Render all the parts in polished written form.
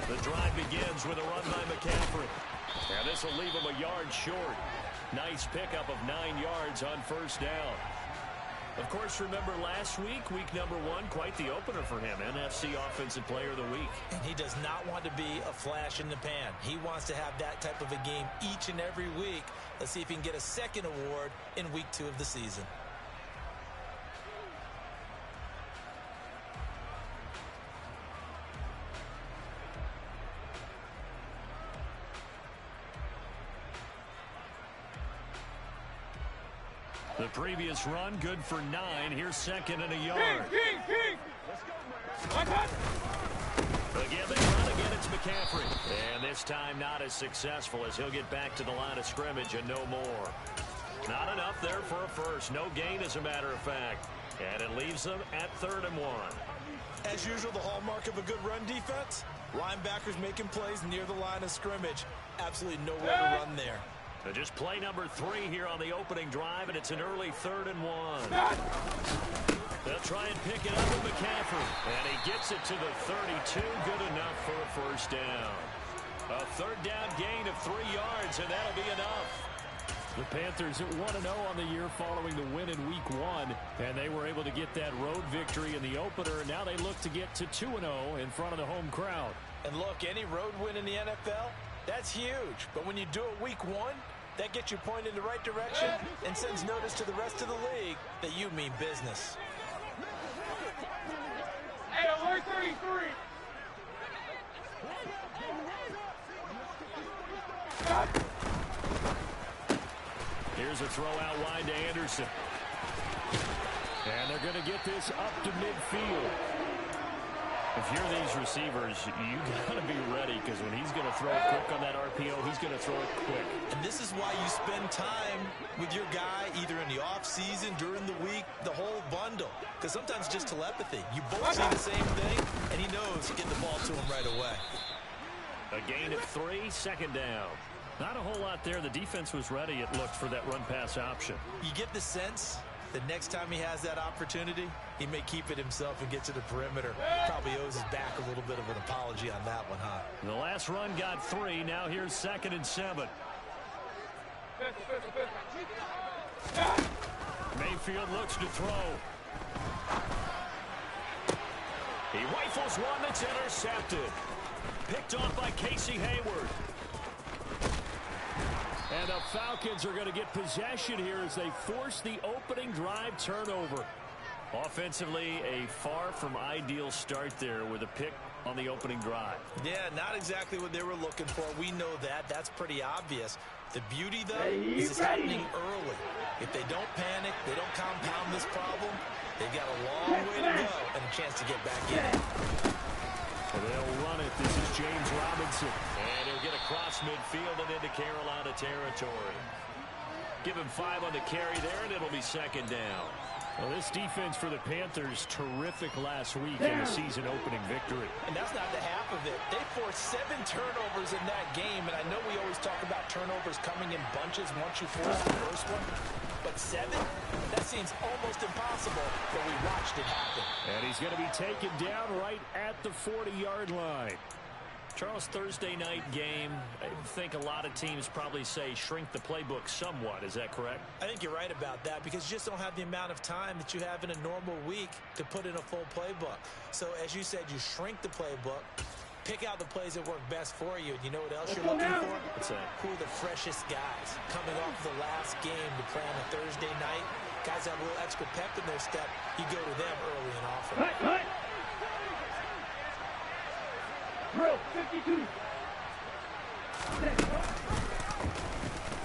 The drive begins with a run by McCaffrey. And this will leave him a yard short. Nice pickup of 9 yards on first down. Of course, remember last week, week number 1, quite the opener for him. NFC Offensive Player of the Week. And he does not want to be a flash in the pan. He wants to have that type of a game each and every week. Let's see if he can get a second award in week 2 of the season. The previous run, good for 9. Here's second and a yard. Again, they run again. It's McCaffrey. And this time not as successful as he'll get back to the line of scrimmage and no more. Not enough there for a first. No gain, as a matter of fact. And it leaves them at 3rd and 1. As usual, the hallmark of a good run defense, linebackers making plays near the line of scrimmage. Absolutely nowhere to run there. So just play number 3 here on the opening drive, and it's an early 3rd and 1. They'll try and pick it up with McCaffrey. And he gets it to the 32. Good enough for a first down. A 3rd down gain of 3 yards, and that'll be enough. The Panthers at 1-0 on the year following the win in week 1. And they were able to get that road victory in the opener. And now they look to get to 2-0 in front of the home crowd. And look, any road win in the NFL, that's huge. But when you do it week 1, that gets you pointed in the right direction and sends notice to the rest of the league that you mean business. Hey, alert 33. Here's a throw out wide to Anderson. And they're going to get this up to midfield. If you're these receivers, you got to be ready, because when he's going to throw it quick on that RPO, he's going to throw it quick. And this is why you spend time with your guy either in the offseason, during the week, the whole bundle. Because sometimes just telepathy. You both see the same thing, and he knows to get the ball to him right away. A gain of 3, 2nd down. Not a whole lot there. The defense was ready, it looked, for that run-pass option. You get the sense the next time he has that opportunity, he may keep it himself and get to the perimeter. Probably owes his back a little bit of an apology on that one, huh? The last run got 3. Now here's 2nd and 7. Mayfield looks to throw. He rifles one that's intercepted. Picked off by Casey Hayward. And the Falcons are going to get possession here as they force the opening drive turnover. Offensively, a far from ideal start there with a pick on the opening drive. Yeah, not exactly what they were looking for. We know that. That's pretty obvious. The beauty, though, is it's happening early. If they don't panic, they don't compound this problem, they've got a long way to go and a chance to get back in it. They'll run it. This is James Robinson. And he'll get across midfield and into Carolina territory. Give him 5 on the carry there, and it'll be 2nd down. Well, this defense for the Panthers, terrific last week in the season-opening victory. And that's not the half of it. They forced 7 turnovers in that game, and I know we always talk about turnovers coming in bunches once you force the first one. But 7? That seems almost impossible, but we watched it happen. And he's going to be taken down right at the 40-yard line. Charles, Thursday night game, I think a lot of teams probably say shrink the playbook somewhat. Is that correct? I think you're right about that, because you just don't have the amount of time that you have in a normal week to put in a full playbook. So as you said, you shrink the playbook, pick out the plays that work best for you. And you know what else you're looking for? What's that? Who are the freshest guys coming off the last game to play on a Thursday night? Guys have a little extra pep in their step. You go to them early and often. Drill 52.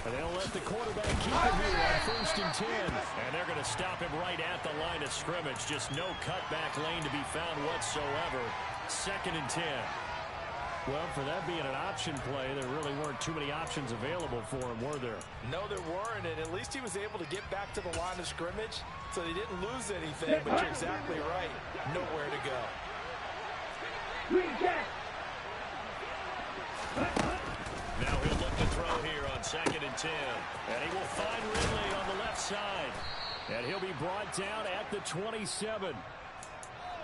And they'll let the quarterback keep him here on 1st and 10. And they're going to stop him right at the line of scrimmage. Just no cutback lane to be found whatsoever. 2nd and 10. Well, for that being an option play, there really weren't too many options available for him, were there? No, there weren't, and at least he was able to get back to the line of scrimmage, so they didn't lose anything, but you're exactly right. Nowhere to go. Green Jack. Now he'll look to throw here on 2nd and 10. And he will find Ridley on the left side. And he'll be brought down at the 27.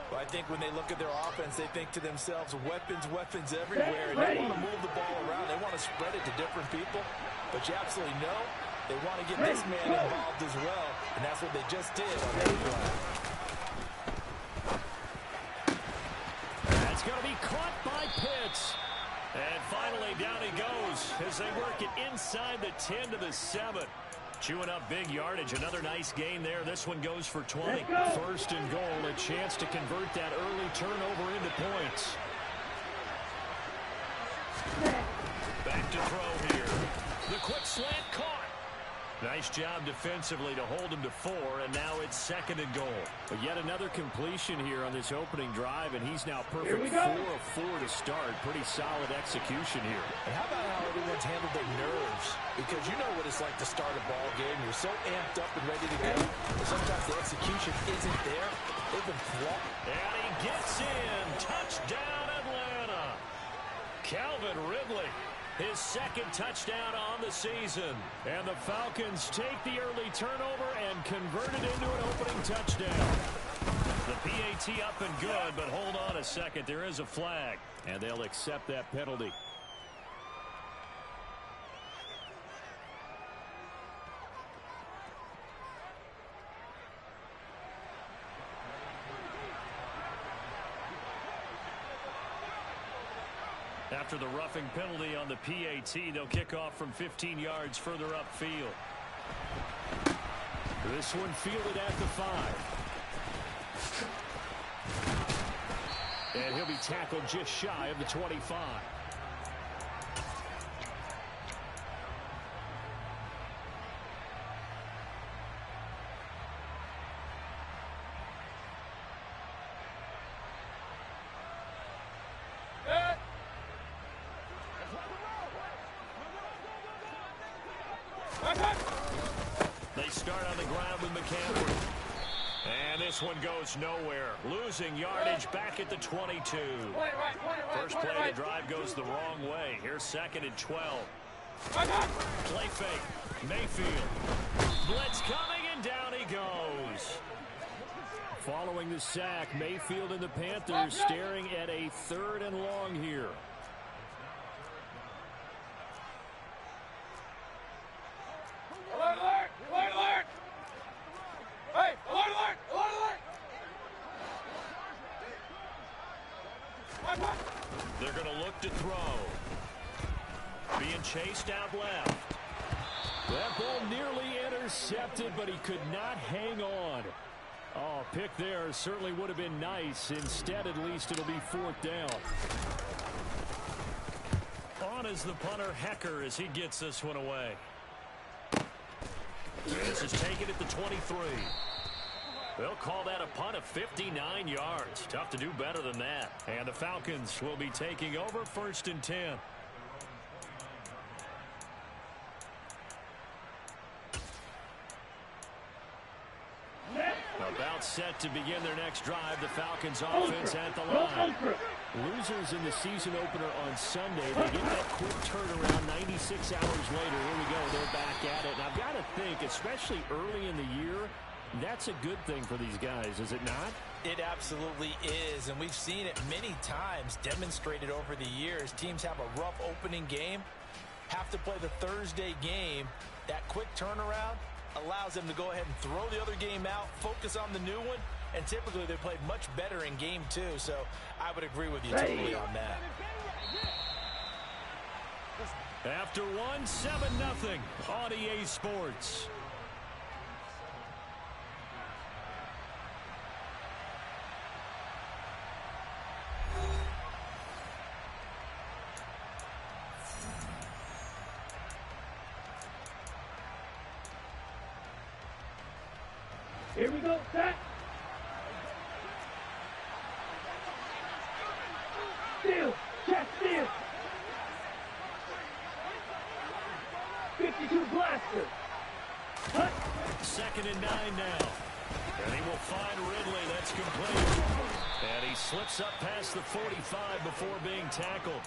Well, I think when they look at their offense, they think to themselves, weapons, weapons everywhere. And they want to move the ball around. They want to spread it to different people. But you absolutely know they want to get this man involved as well. And that's what they just did on that play. That's going to be caught by Pitts. And finally, down he goes as they work it inside the 10 to the 7. Chewing up big yardage. Another nice gain there. This one goes for 20. First and goal. A chance to convert that early turnover into points. Back to throw here. The quick slant caught. Nice job defensively to hold him to 4, and now it's second and goal. But yet another completion here on this opening drive, and he's now perfect 4 of 4 to start. Pretty solid execution here. And how about how everyone's handled their nerves? Because you know what it's like to start a ball game. You're so amped up and ready to go. And sometimes the execution isn't there. They've been flawed. And he gets in. Touchdown, Atlanta. Calvin Ridley. His second touchdown on the season. And the Falcons take the early turnover and convert it into an opening touchdown. The PAT up and good, but hold on a second. There is a flag, and they'll accept that penalty. After the roughing penalty on the PAT, they'll kick off from 15 yards further upfield. This one fielded at the 5. And he'll be tackled just shy of the 25. They start on the ground with McCaffrey. And this one goes nowhere. Losing yardage back at the 22. First play of the drive goes the wrong way. Here's second and 12. Play fake. Mayfield. Blitz coming, and down he goes. Following the sack, Mayfield and the Panthers staring at a 3rd and long here. Alert, alert! Alert, alert! Hey, alert, alert! Alert, alert! They're going to look to throw. Being chased out left. That ball nearly intercepted, but he could not hang on. Oh, pick there certainly would have been nice. Instead, at least, it'll be 4th down. On is the punter, Hecker, as he gets this one away. This is taken at the 23. They'll call that a punt of 59 yards. Tough to do better than that. And the Falcons will be taking over 1st and 10. About set to begin their next drive. The Falcons offense at the line. Losers in the season opener on Sunday. They get that quick turnaround 96 hours later. Here we go. They're back at it. And I've got to think, especially early in the year, that's a good thing for these guys, is it not? It absolutely is, and we've seen it many times demonstrated over the years. Teams have a rough opening game, have to play the Thursday game. That quick turnaround allows them to go ahead and throw the other game out, focus on the new one, and typically they play much better in game 2, so I would agree with you totally on that. After one, 7-0 on EA Sports. Here we go, set. Steal, check, steal. 52 blaster. Cut. 2nd and 9 now. And he will find Ridley. That's complete. And he slips up past the 45 before being tackled.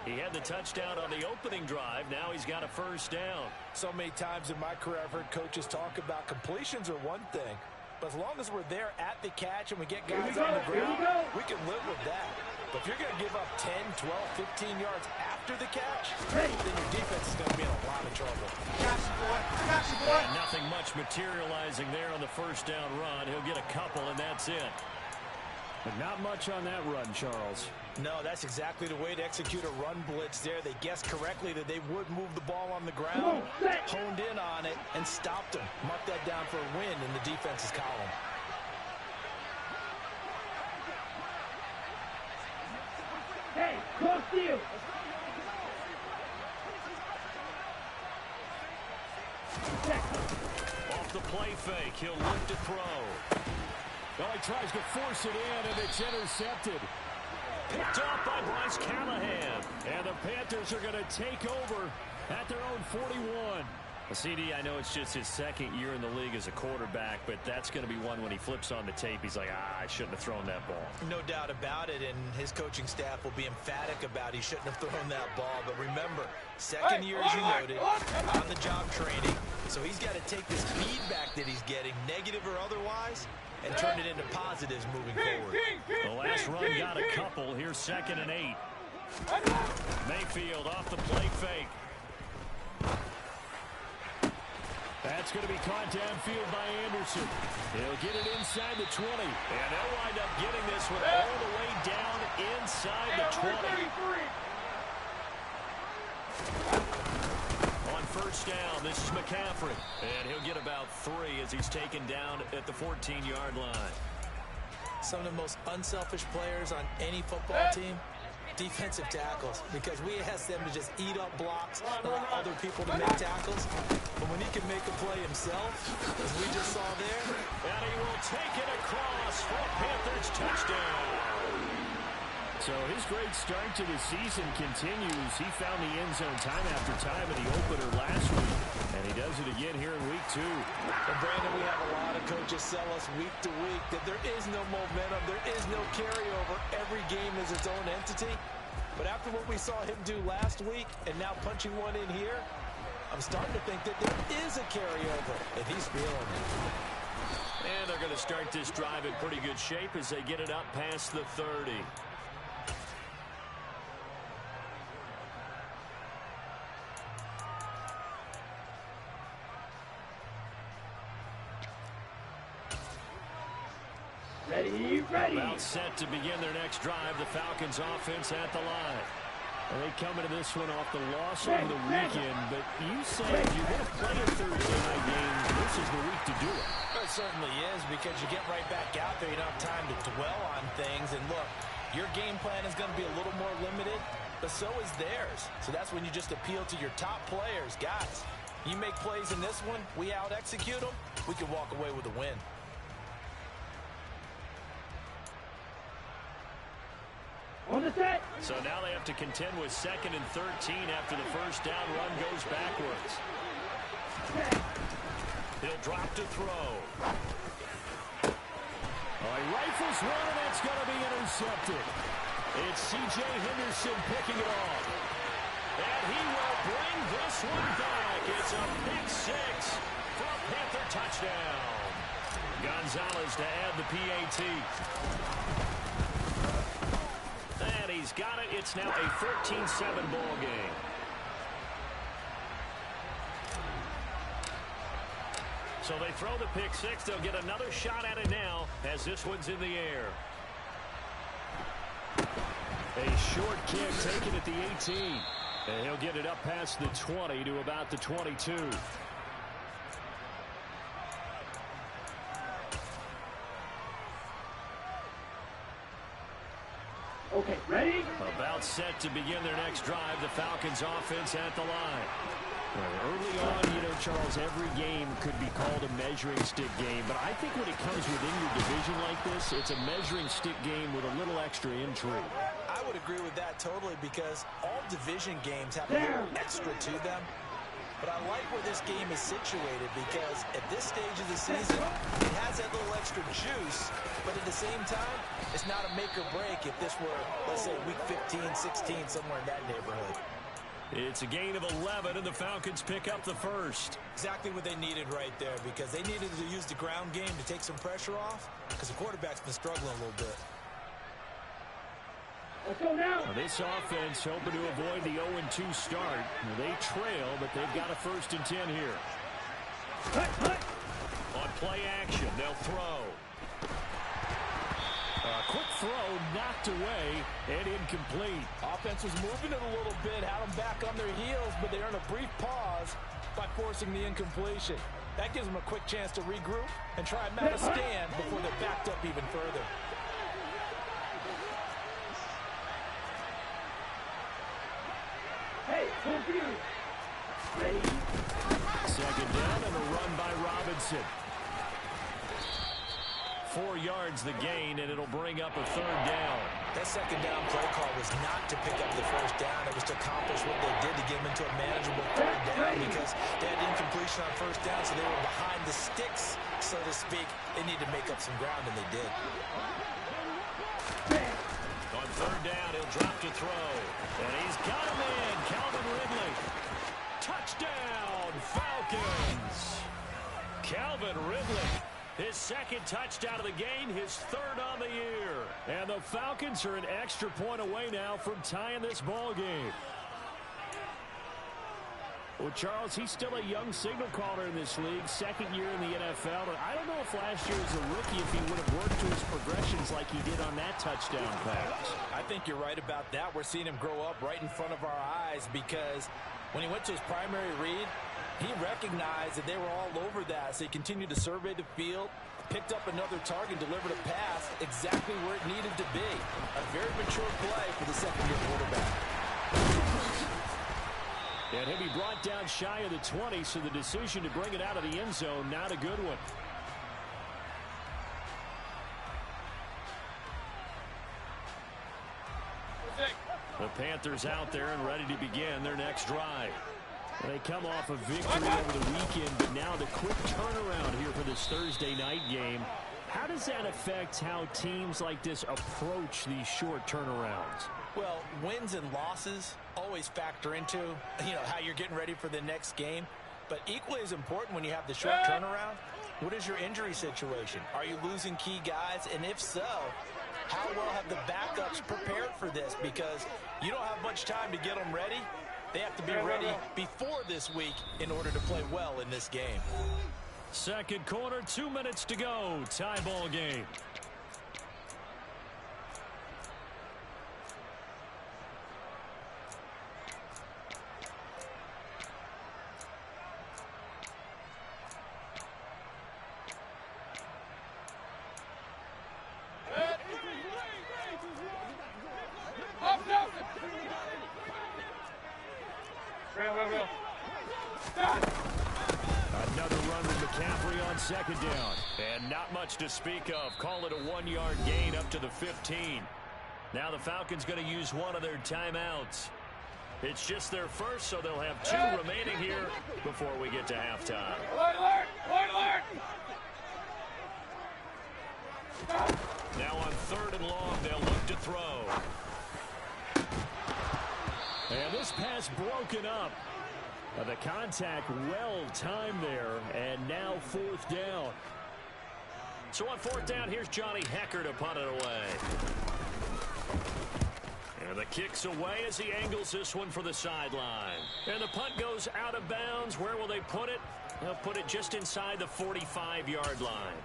He had the touchdown on the opening drive. Now he's got a 1st down. So many times in my career I've heard coaches talk about completions are one thing, But as long as we're there at the catch and we get guys on the ground, we can live with that. But if you're going to give up 10, 12, 15 yards after the catch, then your defense is going to be in a lot of trouble. And nothing much materializing there on the first down run. He'll get a couple, and that's it. But not much on that run, Charles. No, that's exactly the way to execute a run blitz there. They guessed correctly that they would move the ball on the ground, honed in on it, and stopped them. Mark that down for a win in the defense's column. Hey, close deal. Off the play fake, he'll look to throw. Well, he tries to force it in, and it's intercepted. Picked off by Bryce Callahan. And the Panthers are going to take over at their own 41. CD, I know it's just his second year in the league as a quarterback, but that's going to be one when he flips on the tape. He's like, I shouldn't have thrown that ball. No doubt about it, and his coaching staff will be emphatic about he shouldn't have thrown that ball. But remember, second year, as you noted, on-the-job training. So he's got to take this feedback that he's getting, negative or otherwise, and turn it into positives moving forward. The last run got a couple. Here's 2nd and 8. Mayfield off the play fake. That's going to be caught downfield by Anderson. He'll get it inside the 20. And they'll wind up getting this one all the way down inside the 20. On first down, this is McCaffrey. And he'll get about 3 as he's taken down at the 14-yard line. Some of the most unselfish players on any football team, defensive tackles, because we ask them to just eat up blocks, allow other people to make tackles. But when he can make a play himself, as we just saw there, and he will take it across for a Panthers touchdown. So his great start to the season continues. He found the end zone time after time in the opener last week, and he does it again here in week 2. And Brandon, we have a lot of coaches sell us week to week that there is no momentum, there is no carryover. Every game is its own entity. But after what we saw him do last week and now punching one in here, I'm starting to think that there is a carryover, and he's feeling it. And they're going to start this drive in pretty good shape as they get it up past the 30. Ready. About set to begin their next drive. The Falcons offense at the line. And they come into this one off the loss over the weekend, but you say if you're going to play a Thursday night game, this is the week to do it. It certainly is, because you get right back out there. You don't have time to dwell on things. And look, your game plan is going to be a little more limited, but so is theirs. So that's when you just appeal to your top players. Guys, you make plays in this one, we out-execute them, we can walk away with a win. On the set. So now they have to contend with 2nd and 13 after the first down run goes backwards. He'll drop to throw. He rifles one, and that's going to be intercepted. It's C.J. Henderson picking it off. And he will bring this one back. It's a pick 6 for a Panther touchdown. Gonzalez to add the PAT. And he's got it. It's now a 13-7 ball game. So they throw the pick 6. They'll get another shot at it now as this one's in the air. A short kick taken at the 18. And he'll get it up past the 20 to about the 22. Okay, ready? About set to begin their next drive. The Falcons offense at the line. Early on, Charles, every game could be called a measuring stick game, but I think when it comes within your division like this, it's a measuring stick game with a little extra intrigue. I would agree with that totally, because all division games have a little extra to them. But I like where this game is situated, because at this stage of the season, it has that little extra juice, but at the same time, it's not a make or break if this were, let's say, week 15, 16, somewhere in that neighborhood. It's a gain of 11, and the Falcons pick up the first. Exactly what they needed right there, because they needed to use the ground game to take some pressure off, because the quarterback's been struggling a little bit. Let's go now. This offense hoping to avoid the 0-2 start. They trail, but they've got a 1st and 10 here. On play action, they'll throw. Quick throw knocked away and incomplete. Offense was moving it a little bit, had them back on their heels, but they earned a brief pause by forcing the incompletion. That gives them a quick chance to regroup and try and mount a stand before they're backed up even further. Hey, confused. Ready? 2nd down and a run by Robinson. 4 yards the gain, and it'll bring up a 3rd down. That 2nd down play call was not to pick up the 1st down. It was to accomplish what they did to get them into a manageable 3rd down, because they had incompletion on 1st down, so they were behind the sticks, so to speak. They needed to make up some ground, and they did. On 3rd down, he'll drop to throw. And he's got a man, Calvin Ridley. Touchdown, Falcons. Calvin Ridley. His 2nd touchdown of the game, his 3rd on the year. And the Falcons are an extra point away now from tying this ball game. Well, Charles, he's still a young signal caller in this league, 2nd year in the NFL. And I don't know if last year as a rookie, if he would have worked to his progressions like he did on that touchdown pass. I think you're right about that. We're seeing him grow up right in front of our eyes, because when he went to his primary read, he recognized that they were all over that, so he continued to survey the field, picked up another target, delivered a pass exactly where it needed to be. A very mature play for the 2nd-year quarterback. And he'll be brought down shy of the 20, so the decision to bring it out of the end zone, not a good one. The Panthers out there and ready to begin their next drive. They come off a victory over the weekend, but now the quick turnaround here for this Thursday night game. How does that affect how teams like this approach these short turnarounds? Well, wins and losses always factor into, how you're getting ready for the next game. But equally as important when you have the short turnaround, what is your injury situation? Are you losing key guys? And if so, how well have the backups prepared for this? Because you don't have much time to get them ready. They have to be ready before this week in order to play well in this game. 2nd quarter, 2 minutes to go. Tie ball game. Another run with McCaffrey on 2nd down. And not much to speak of. Call it a 1-yard gain up to the 15. Now the Falcons going to use one of their timeouts. It's just their first, so they'll have 2 remaining here before we get to halftime. Alert, alert, alert, alert. Now on 3rd and long, they'll look to throw. And this pass broken up. The contact well timed there, and now 4th down. So on 4th down, here's Johnny Hekker to punt it away. And the kick's away as he angles this one for the sideline. And the punt goes out of bounds. Where will they put it? They'll put it just inside the 45-yard line.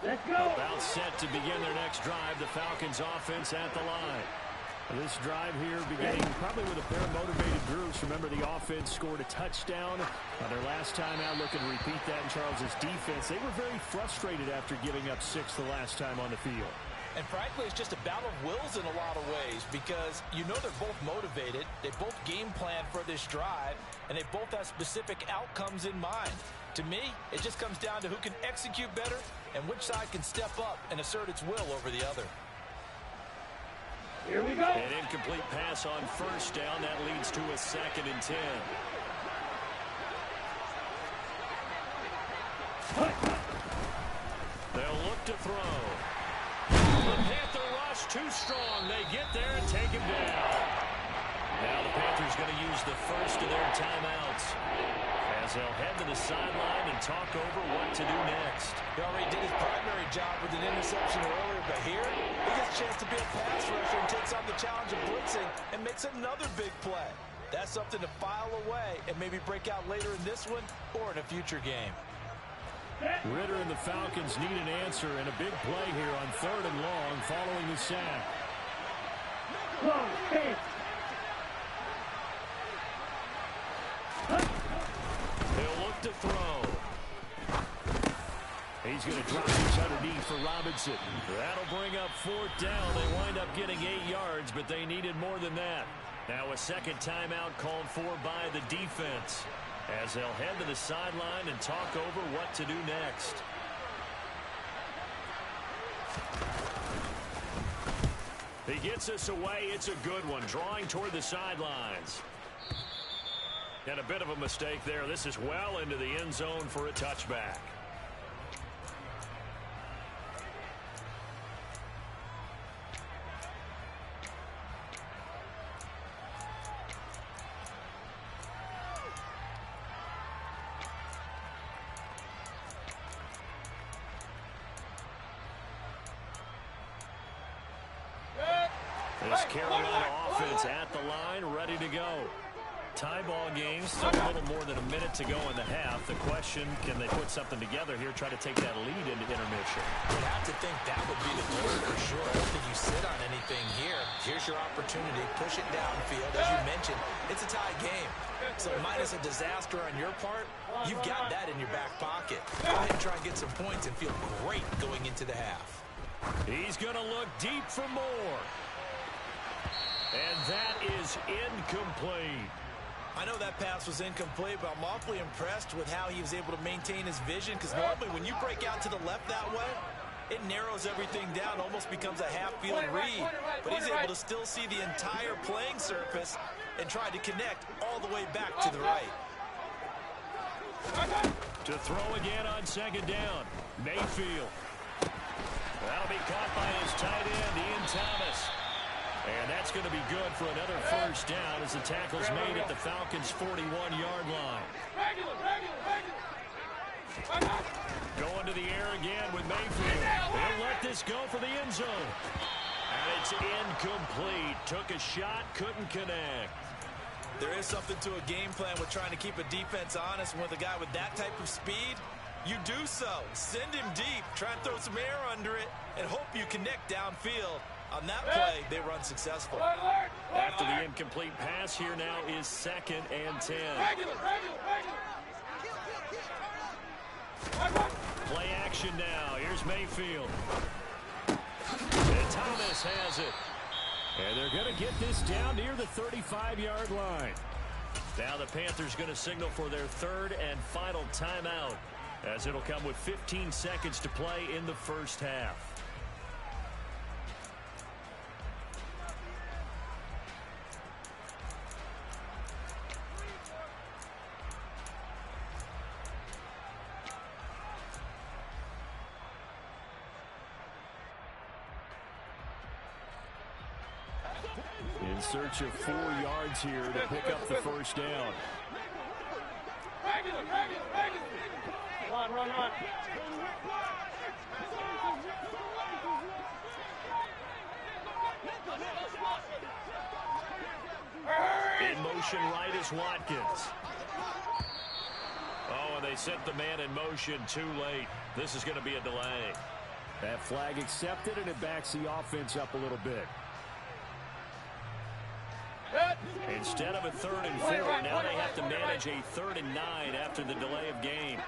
Let's go. About set to begin their next drive. The Falcons offense at the line. This drive here beginning probably with a pair of motivated groups. Remember, the offense scored a touchdown their last time out. Looking to repeat that in Charles's defense. They were very frustrated after giving up 6 the last time on the field. And frankly, it's just a battle of wills in a lot of ways, because they're both motivated. They both game plan for this drive, and they both have specific outcomes in mind. To me, it just comes down to who can execute better and which side can step up and assert its will over the other. Here we go. An incomplete pass on 1st down. That leads to a 2nd and 10. They'll look to throw. too strong. They get there and take him down. Now the Panthers going to use the first of their timeouts as they'll head to the sideline and talk over what to do next. He already did his primary job with an interception earlier, but here he gets a chance to be a pass rusher and takes on the challenge of blitzing and makes another big play. That's something to file away and maybe break out later in this one or in a future game. Ridder and the Falcons need an answer and a big play here on 3rd and long following the sack. He'll look to throw. He's going to drop this underneath for Robinson. That'll bring up 4th down. They wind up getting 8 yards, but they needed more than that. Now a second timeout called for by the defense as they'll head to the sideline and talk over what to do next. He gets us away. It's a good one, drawing toward the sidelines. And a bit of a mistake there. This is well into the end zone for a touchback. This Carolina offense at the line, ready to go. Tie ball game, still a little more than a minute to go in the half. The question, can they put something together here, try to take that lead into intermission? You'd have to think that would be the goal for sure. I don't think you sit on anything here. Here's your opportunity. Push it downfield. As you mentioned, it's a tie game. So minus a disaster on your part, you've got that in your back pocket. Go ahead and try and get some points and feel great going into the half. He's going to look deep for more. And that is incomplete. I know that pass was incomplete, but I'm awfully impressed with how he was able to maintain his vision, because normally when you break out to the left that way, it narrows everything down, almost becomes a half-field read. But he's able to still see the entire playing surface and try to connect all the way back to the right. To throw again on 2nd down. Mayfield. That'll be caught by his tight end, Ian Thomas. And that's going to be good for another 1st down as the tackle's made at the Falcons' 41-yard line. Going to the air again with Mayfield. They'll let this go for the end zone. And it's incomplete. Took a shot, couldn't connect. There is something to a game plan with trying to keep a defense honest. And with a guy with that type of speed, you do so. Send him deep, try and throw some air under it, and hope you connect downfield. On that play, they were unsuccessful. After the incomplete pass, here now is 2nd and 10. Play action now. Here's Mayfield. And Thomas has it. And they're going to get this down near the 35-yard line. Now the Panthers going to signal for their 3rd and final timeout, as it'll come with 15 seconds to play in the 1st half. In search of 4 yards here to pick up the 1st down. Run. In motion right is Watkins. Oh, and they sent the man in motion too late. This is going to be a delay. That flag accepted, and it backs the offense up a little bit. Instead of a 3rd and 4, now they have to manage a 3rd and 9 after the delay of game.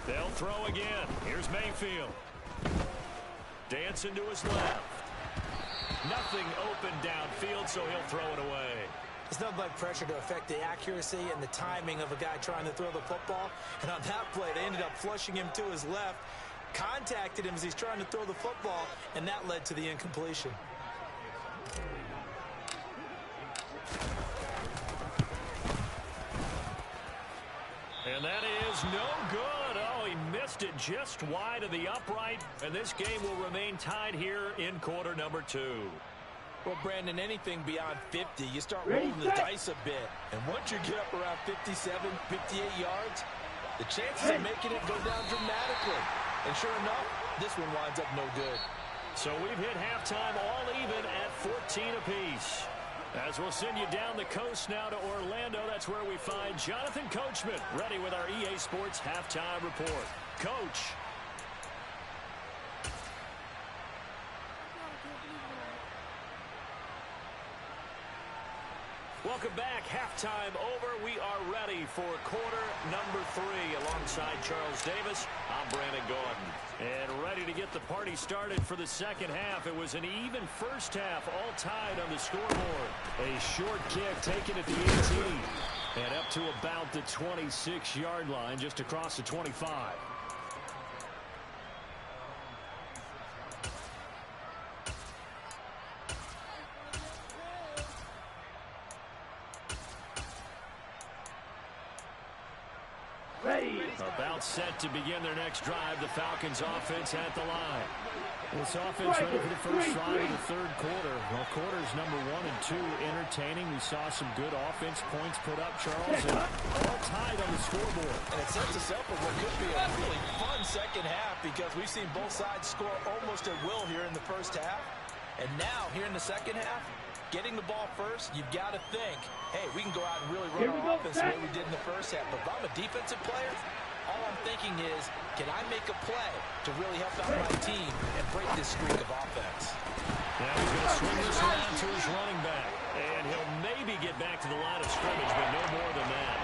They'll throw again. Here's Mayfield. Dancing to his left. Nothing open downfield, so he'll throw it away. It's nothing like pressure to affect the accuracy and the timing of a guy trying to throw the football. And on that play, they ended up flushing him to his left, contacted him as he's trying to throw the football, and that led to the incompletion. And that is no good. Oh, he missed it just wide of the upright. And this game will remain tied here in quarter number 2. Well, Brandon, anything beyond 50, you start rolling the dice a bit. And once you get up around 57, 58 yards, the chances of making it go down dramatically. And sure enough, this one winds up no good. So we've hit halftime all even at 14 apiece. As we'll send you down the coast now to Orlando, that's where we find Jonathan Coachman, ready with our EA Sports Halftime Report. Coach. Welcome back. Halftime over. We are ready for quarter number 3. Alongside Charles Davis, I'm Brandon Gordon. And ready to get the party started for the second half. It was an even first half, all tied on the scoreboard. A short kick taken at the 18. And up to about the 26-yard line, just across the 25. About set to begin their next drive. The Falcons offense at the line. This offense ready for the first drive of the third quarter. Well, quarters number 1 and 2 entertaining. We saw some good offense points put up, Charles, and all tied on the scoreboard. And it sets us up for what could be a really fun second half because we've seen both sides score almost at will here in the first half. And now, here in the second half, getting the ball first, you've got to think, hey, we can go out and really run our offense the way we did in the first half. But if I'm a defensive player, all I'm thinking is, can I make a play to really help out my team and break this streak of offense? Now he's going to swing this around to his running back. And he'll maybe get back to the line of scrimmage, but no more than that.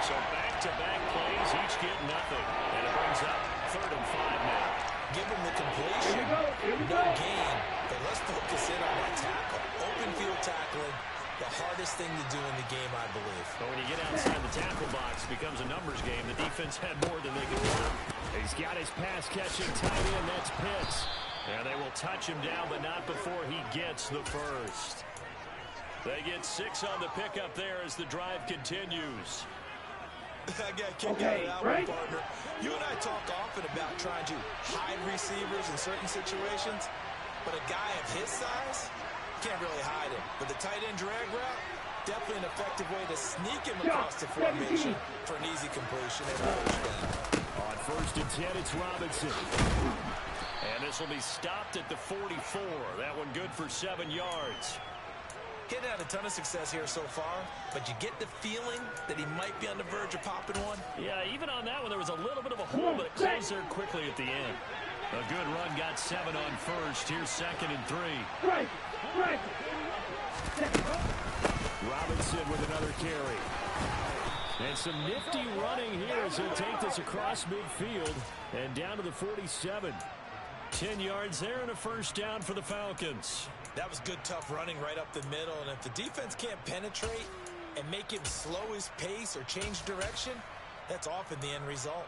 So back-to-back plays, each get nothing. And it brings up 3rd and 5 now. Give him the completion, no gain, but let's focus in on that tackle. Open field tackling, the hardest thing to do in the game, I believe. But when you get outside the tackle box, it becomes a numbers game. The defense had more than they could do. He's got his pass-catching tight end. That's Pitts. And they will touch him down, but not before he gets the first. They get 6 on the pickup there as the drive continues. I got kicked out of that one, partner. You and I talk often about trying to hide receivers in certain situations, but a guy of his size can't really hide him. But the tight end drag route, definitely an effective way to sneak him across the formation for an easy completion. On 1st and 10, it's Robinson. And this will be stopped at the 44. That one good for 7 yards. Getting had a ton of success here so far, but you get the feeling that he might be on the verge of popping one. Yeah, even on that one, there was a little bit of a hole, but it closed there quickly at the end. A good run, got 7 on 1st. Here's 2nd and 3. Robinson with another carry. And some nifty running here as he'll take this across midfield and down to the 47. 10 yards there and a first down for the Falcons. That was good, tough running right up the middle. And if the defense can't penetrate and make him slow his pace or change direction, that's often the end result.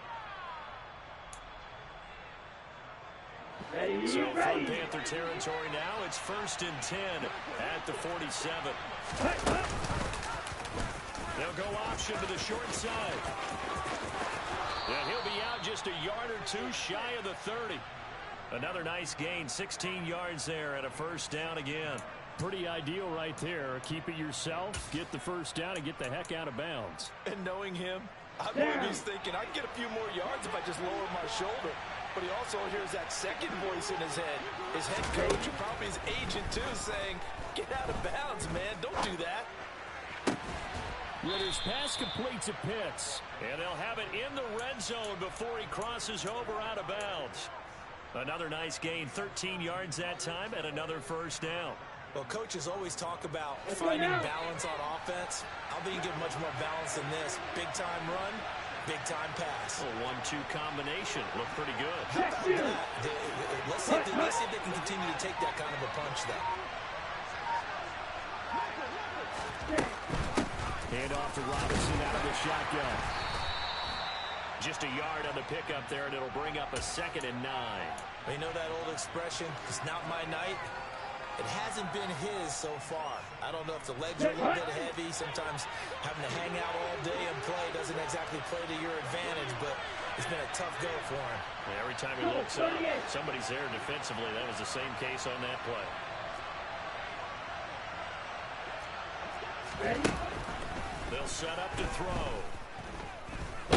So from Panther territory now, it's 1st and 10 at the 47. They'll go option to the short side. And he'll be out just a yard or 2 shy of the 30. Another nice gain, 16 yards there and a first down again. Pretty ideal right there. Keep it yourself, get the first down, and get the heck out of bounds. And knowing him, I believe he's thinking, I can get a few more yards if I just lower my shoulder. But he also hears that second voice in his head. His head coach and probably his agent, too, saying, get out of bounds, man. Don't do that. Ritter's pass completes at Pitts. And they'll have it in the red zone before he crosses over out of bounds. Another nice gain, 13 yards that time, and another first down. Well, coaches always talk about finding balance on offense. I don't think you get much more balance than this. Big-time run, big-time pass. A 1-2 combination. Looked pretty good. How about that? Let's see if they can continue to take that kind of a punch, though. Hand off to Robinson out of the shotgun. Just a yard on the pickup there, and it'll bring up a 2nd and 9. You know that old expression, it's not my night? It hasn't been his so far. I don't know if the legs are a little bit heavy. Sometimes having to hang out all day and play doesn't exactly play to your advantage, but it's been a tough go for him. Yeah, every time he looks up, somebody's there defensively. That was the same case on that play. Ready? They'll set up to throw.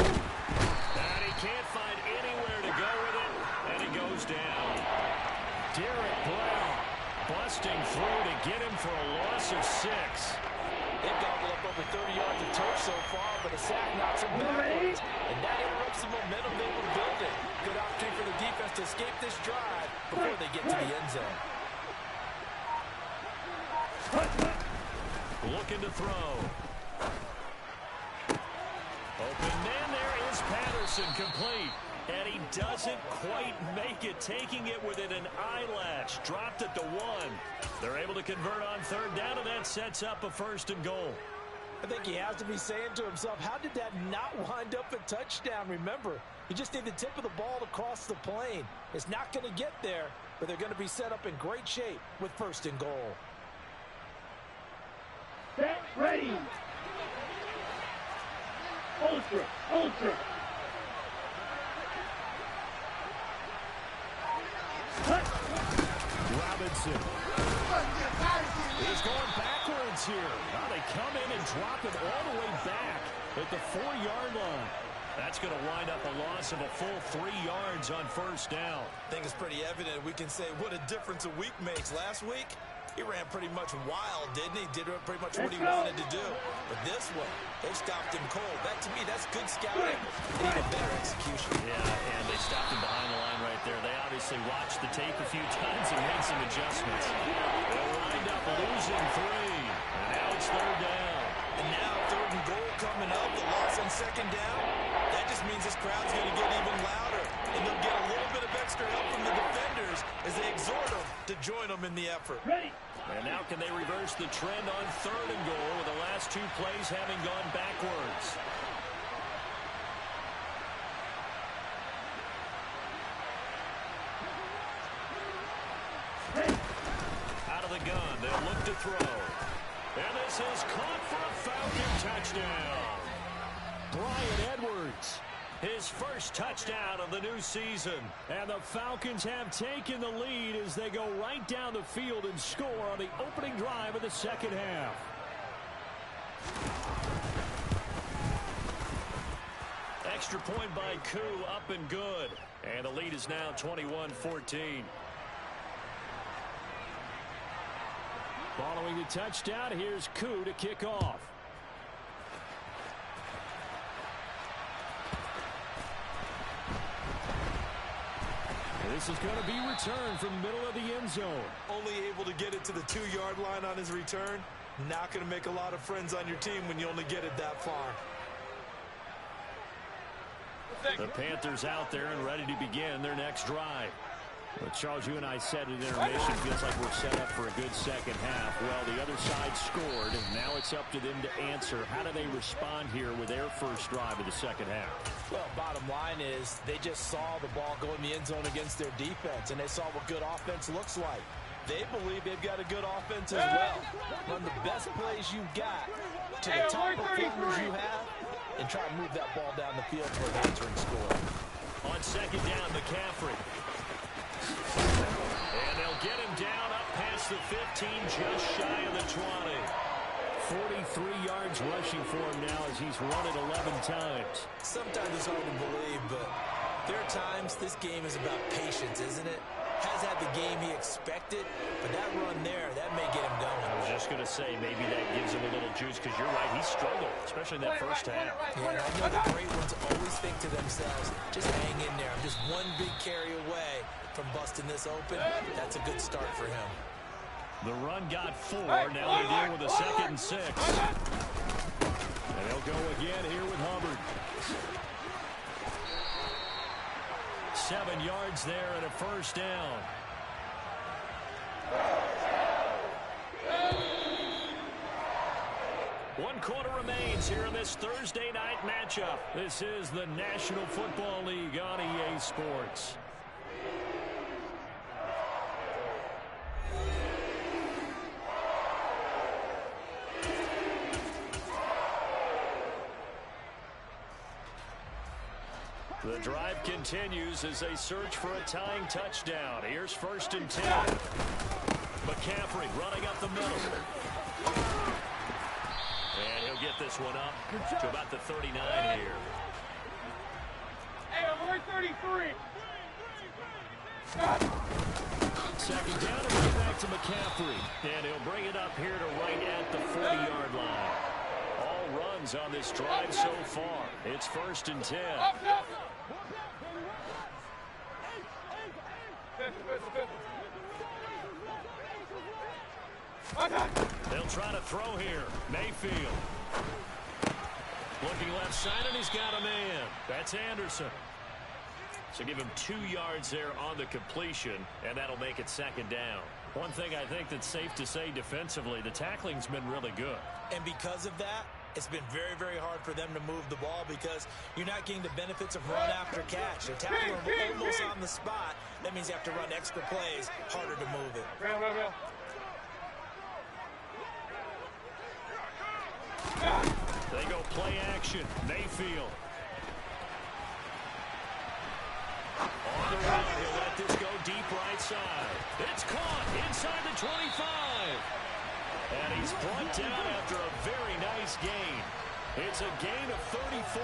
And he can't find anywhere to go with it, and he goes down. Derek Brown busting through to get him for a loss of 6. They've gobbled up over 30 yards of turf so far, but a sack knocks them backwards. And that interrupts the momentum they were building. Good opportunity for the defense to escape this drive before they get to the end zone. Looking to throw. Open man, there is Patterson, complete. And he doesn't quite make it, taking it within an eyelash. Dropped at the 1. They're able to convert on third down, and that sets up a 1st and goal. I think he has to be saying to himself, how did that not wind up a touchdown? Remember, you just need the tip of the ball to cross the plane. It's not going to get there, but they're going to be set up in great shape with 1st and goal. Set, ready. Ultra, ultra. Robinson. He's going backwards here. Now they come in and drop him all the way back at the 4-yard line. That's going to wind up a loss of a full 3 yards on 1st down. I think it's pretty evident we can say what a difference a week makes. Last week, he ran pretty much wild, didn't he? Did pretty much what he wanted to do. But this one, they stopped him cold. That, to me, that's good scouting and even better execution. Yeah, and they stopped him behind the line right there. They obviously watched the tape a few times and made some adjustments. They'll wind up losing 3. And now it's 3rd down. And now 3rd and goal coming up. The loss on 2nd down. That just means this crowd's going to get even louder. And they'll get a little bit of extra help from the defenders as they exhort them to join them in the effort. Ready. And now can they reverse the trend on 3rd and goal with the last 2 plays having gone backwards? Out of the gun, they'll look to throw. And this is caught for a Falcon touchdown. Bryan Edwards, his first touchdown of the new season. And the Falcons have taken the lead as they go right down the field and score on the opening drive of the 2nd half. Extra point by Koo, up and good. And the lead is now 21-14. Following the touchdown, here's Koo to kick off. This is going to be returned from the middle of the end zone. Only able to get it to the 2-yard line on his return. Not going to make a lot of friends on your team when you only get it that far. The Panthers out there and ready to begin their next drive. But Charles, you and I said at intermission, feels like we're set up for a good 2nd half. Well, the other side scored, and now it's up to them to answer. How do they respond here with their first drive of the 2nd half? Well, bottom line is they just saw the ball go in the end zone against their defense, and they saw what good offense looks like. They believe they've got a good offense as well. Run the best plays you've got to the top performers you have, and try to move that ball down the field for an answering score. On 2nd down, McCaffrey. And they'll get him down up past the 15, just shy of the 20. 43 yards rushing for him now as he's run it 11 times. Sometimes it's hard to believe, but there are times this game is about patience, isn't it? Has had the game he expected, but that run there, that may get him going. I was just going to say, maybe that gives him a little juice, because you're right, he struggled, especially in that first half. Yeah, I know the great ones always think to themselves, just hang in there. I'm just one big carry away from busting this open. That's a good start for him. The run got 4. Now they deal with a 2nd and 6. And they'll go again here with Hubbard. 7 yards there and a 1st down. One quarter remains here in this Thursday night matchup. This is the National Football League on EA Sports. The drive continues as they search for a tying touchdown. Here's 1st and 10. McCaffrey running up the middle. And he'll get this one up to about the 39 here. Hey, I'm 33. Second down and right back to McCaffrey. And he'll bring it up here to right at the 40-yard line. All runs on this drive so far. It's 1st and 10. They'll try to throw here. Mayfield. Looking left side, and he's got a man. That's Anderson. So give him 2 yards there on the completion, and that'll make it 2nd down. One thing I think that's safe to say defensively, the tackling's been really good. And because of that, it's been very, very hard for them to move the ball because you're not getting the benefits of run after catch. They're tackling almost on the spot. That means you have to run extra plays, harder to move it. They go play action. Mayfield. On the run, he'll let this go deep right side. It's caught inside the 25. And he's brought down after a very nice gain. It's a gain of 34.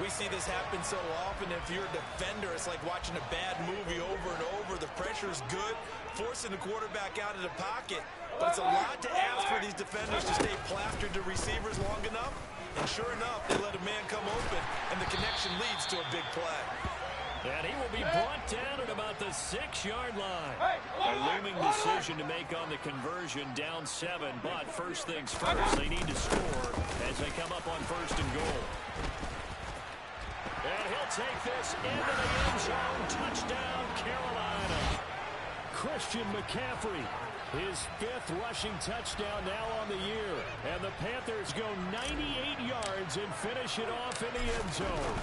We see this happen so often. If you're a defender, it's like watching a bad movie over and over. The pressure's good, forcing the quarterback out of the pocket. But it's a lot to ask for these defenders to stay plastered to receivers long enough. And sure enough, they let a man come open, and the connection leads to a big play. And he will be brought down at about the 6-yard line. A looming decision to make on the conversion, down 7. But first things first, they need to score as they come up on 1st and goal. And he'll take this into the end zone. Touchdown, Carolina. Christian McCaffrey, his 5th rushing touchdown now on the year. And the Panthers go 98 yards and finish it off in the end zone.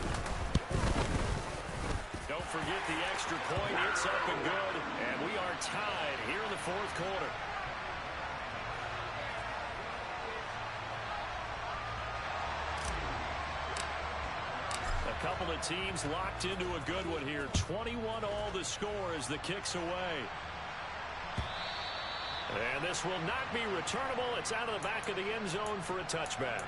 Don't forget the extra point. It's up and good. And we are tied here in the 4th quarter. A couple of teams locked into a good one here. 21 all the score as the kick's away. And this will not be returnable. It's out of the back of the end zone for a touchback.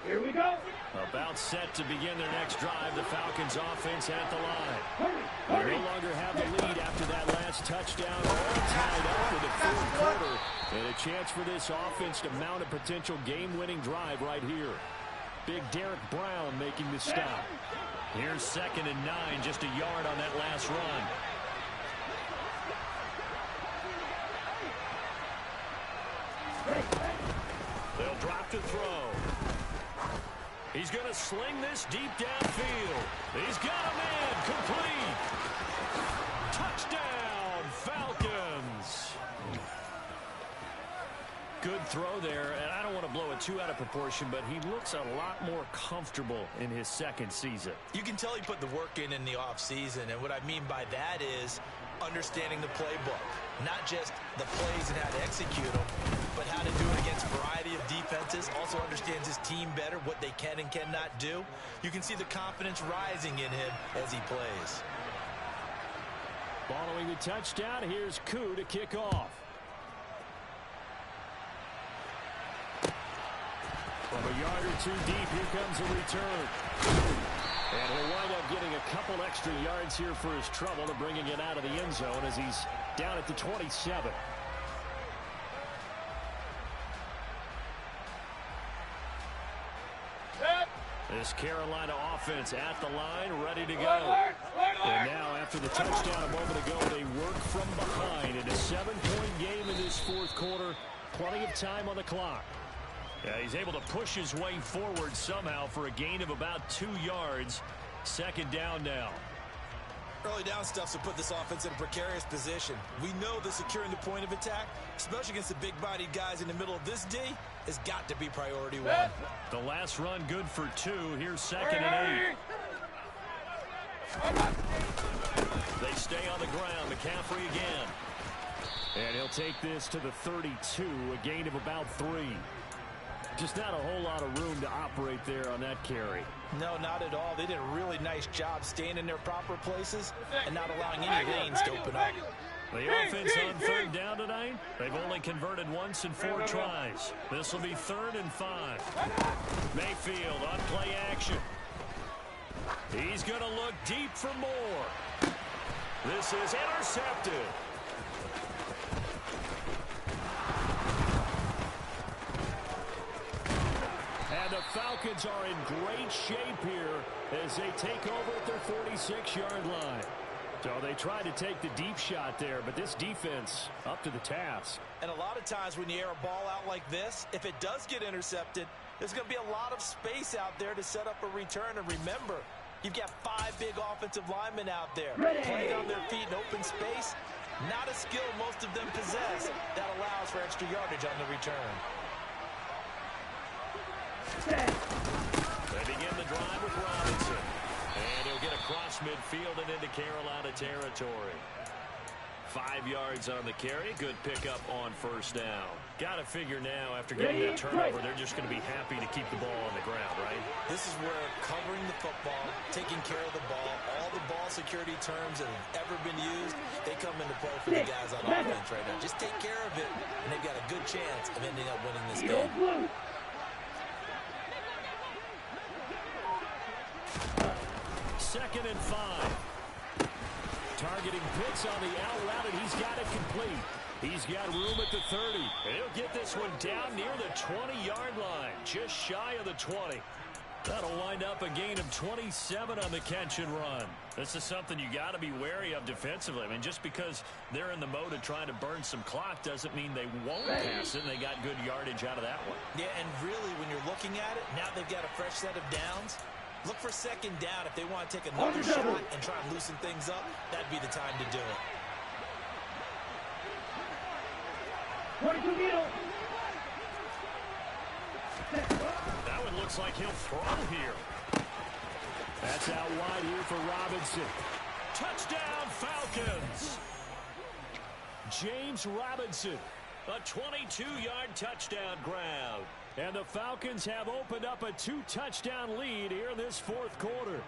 Here we go. About set to begin their next drive. The Falcons offense at the line. They no longer have the lead after that last touchdown. All tied up for the 4th quarter. And a chance for this offense to mount a potential game-winning drive right here. Big Derek Brown making the stop. Here's 2nd and 9, just a yard on that last run. They'll drop to throw. He's going to sling this deep downfield. He's got a man, complete. Touchdown, Falcons. Good throw there, and I don't want to blow it too out of proportion, but he looks a lot more comfortable in his 2nd season. You can tell he put the work in the offseason, and what I mean by that is understanding the playbook. Not just the plays and how to execute them, but how to do it against a variety of defenses. Also understands his team better, what they can and cannot do. You can see the confidence rising in him as he plays. Following the touchdown, here's Koo to kick off. From a yard or 2 deep, here comes a return. And he'll wind up getting a couple extra yards here for his trouble and bringing it out of the end zone as he's down at the 27. This Carolina offense at the line, ready to go. And now, after the touchdown a moment ago, they work from behind in a 7-point game in this 4th quarter. Plenty of time on the clock. Yeah, he's able to push his way forward somehow for a gain of about 2 yards. 2nd down now. Early down stuff to put this offense in a precarious position. We know that securing the point of attack, especially against the big-bodied guys in the middle of this D, has got to be priority 1. The last run good for 2. Here's 2nd and 8. They stay on the ground. McCaffrey again. And he'll take this to the 32, a gain of about 3. Just not a whole lot of room to operate there on that carry. No, not at all. They did a really nice job staying in their proper places and not allowing any lanes to open up. The offense on third down tonight, they've only converted once in 4 tries. This will be 3rd and 5. Mayfield on play action. He's going to look deep for more. This is intercepted. And the Falcons are in great shape here as they take over at their 46-yard line. So they tried to take the deep shot there, but this defense up to the task. And a lot of times when you air a ball out like this, if it does get intercepted, there's going to be a lot of space out there to set up a return. And remember, you've got 5 big offensive linemen out there playing on their feet in open space. Not a skill most of them possess that allows for extra yardage on the return. They begin the drive with Robinson. And he'll get across midfield and into Carolina territory. 5 yards on the carry. Good pickup on first down. Got to figure now, after getting that turnover, they're just going to be happy to keep the ball on the ground, right? This is where covering the football, taking care of the ball, all the ball security terms that have ever been used, they come into play for the guys on offense right now. Just take care of it, and they've got a good chance of ending up winning this game. 2nd and 5. Targeting Pitts on the out route, and he's got it complete. He's got room at the 30. And he'll get this one down near the 20-yard line, just shy of the 20. That'll wind up a gain of 27 on the catch and run. This is something you got to be wary of defensively. I mean, just because they're in the mode of trying to burn some clock doesn't mean they won't pass it, and they got good yardage out of that one. Yeah, and really, when you're looking at it, now they've got a fresh set of downs. Look for 2nd down. If they want to take another shot and try and loosen things up, that'd be the time to do it. 22 middle. That one looks like he'll throw here. That's out wide here for Robinson. Touchdown, Falcons. James Robinson, a 22-yard touchdown grab. And the Falcons have opened up a 2-touchdown lead here in this 4th quarter.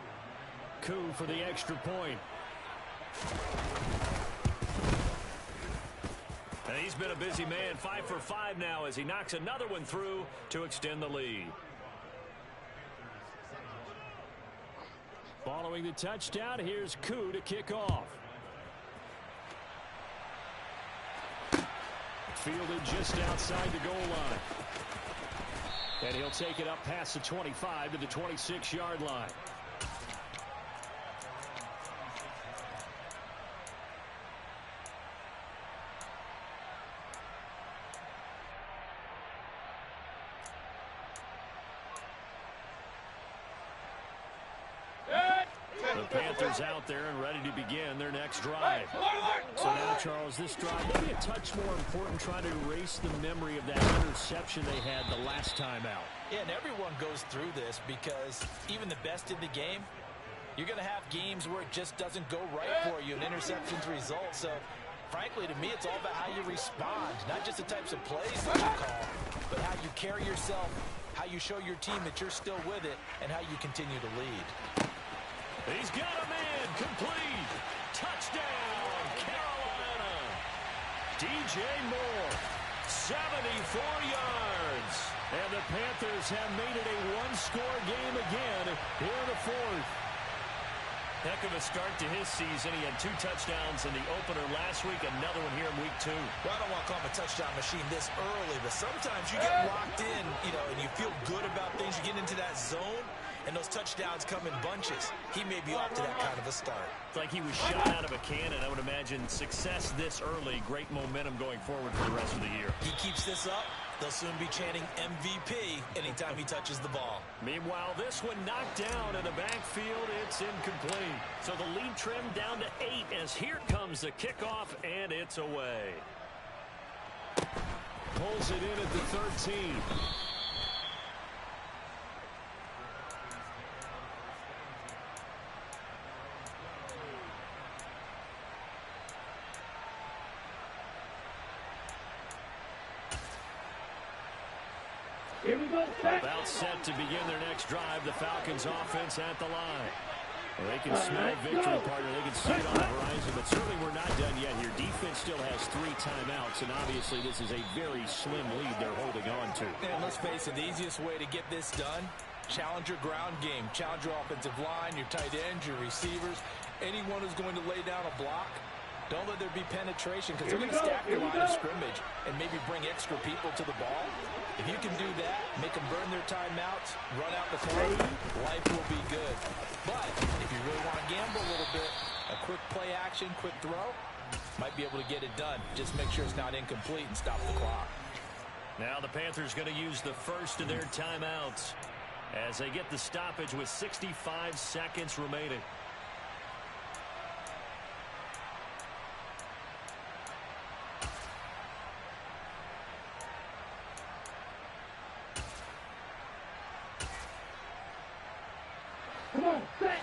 Koo for the extra point. And he's been a busy man, 5 for 5 now as he knocks another one through to extend the lead. Following the touchdown, here's Koo to kick off. Fielded just outside the goal line. And he'll take it up past the 25 to the 26-yard line. The Panthers out there and ready to begin their next drive. So now, Charles, this drive maybe a touch more important, trying to erase the memory of that interception they had the last time out. Yeah, and everyone goes through this because even the best in the game, you're going to have games where it just doesn't go right for you, and interceptions result. So, frankly, to me, it's all about how you respond, not just the types of plays that you call, but how you carry yourself, how you show your team that you're still with it, and how you continue to lead. He's got a man complete. Touchdown, Carolina. DJ Moore, 74 yards. And the Panthers have made it a one-score game again here in the 4th. Heck of a start to his season. He had 2 touchdowns in the opener last week, another one here in week 2. Well, I don't want to call him a touchdown machine this early, but sometimes you get locked in, and you feel good about things. You get into that zone, and those touchdowns come in bunches. He may be off to that kind of a start. It's like he was shot out of a cannon. I would imagine success this early, great momentum going forward for the rest of the year. He keeps this up, they'll soon be chanting MVP anytime he touches the ball. Meanwhile, this one knocked down in the backfield. It's incomplete. So the lead trimmed down to 8 as here comes the kickoff, and it's away. Pulls it in at the 13. Here we go. Set. About set to begin their next drive. The Falcons offense at the line. Well, they can smell victory, partner. They can see it on the horizon, but certainly we're not done yet here. Defense still has 3 timeouts, and obviously this is a very slim lead they're holding on to. And let's face it, the easiest way to get this done, challenge your ground game. Challenge your offensive line, your tight ends, your receivers. Anyone who's going to lay down a block, don't let there be penetration because they're going to stack the line of scrimmage and maybe bring extra people to the ball. If you can do that, make them burn their timeouts, run out the clock, life will be good. But if you really want to gamble a little bit, a quick play action, quick throw, might be able to get it done. Just make sure it's not incomplete and stop the clock. Now the Panthers going to use the first of their timeouts as they get the stoppage with 65 seconds remaining. Come on, set.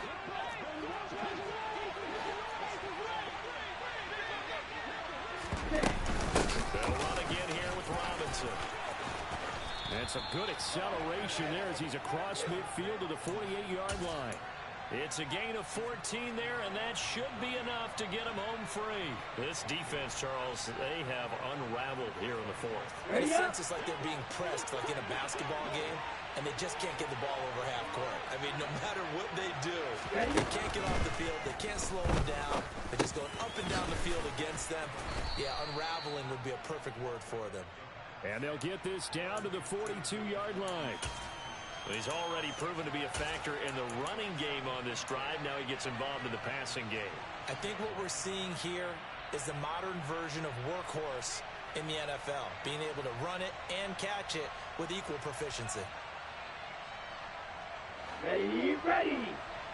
They'll run again here with Robinson. And some good acceleration there as he's across midfield to the 48-yard line. It's a gain of 14 there, and that should be enough to get him home free. This defense, Charles, they have unraveled here in the fourth. In a sense, it's like they're being pressed like in a basketball game, and they just can't get the ball over half court. I mean, no matter what they do, they can't get off the field. They can't slow them down. They're just going up and down the field against them. Yeah, unraveling would be a perfect word for them. And they'll get this down to the 42-yard line. He's already proven to be a factor in the running game on this drive. Now he gets involved in the passing game. I think what we're seeing here is the modern version of workhorse in the NFL, being able to run it and catch it with equal proficiency. Ready, ready.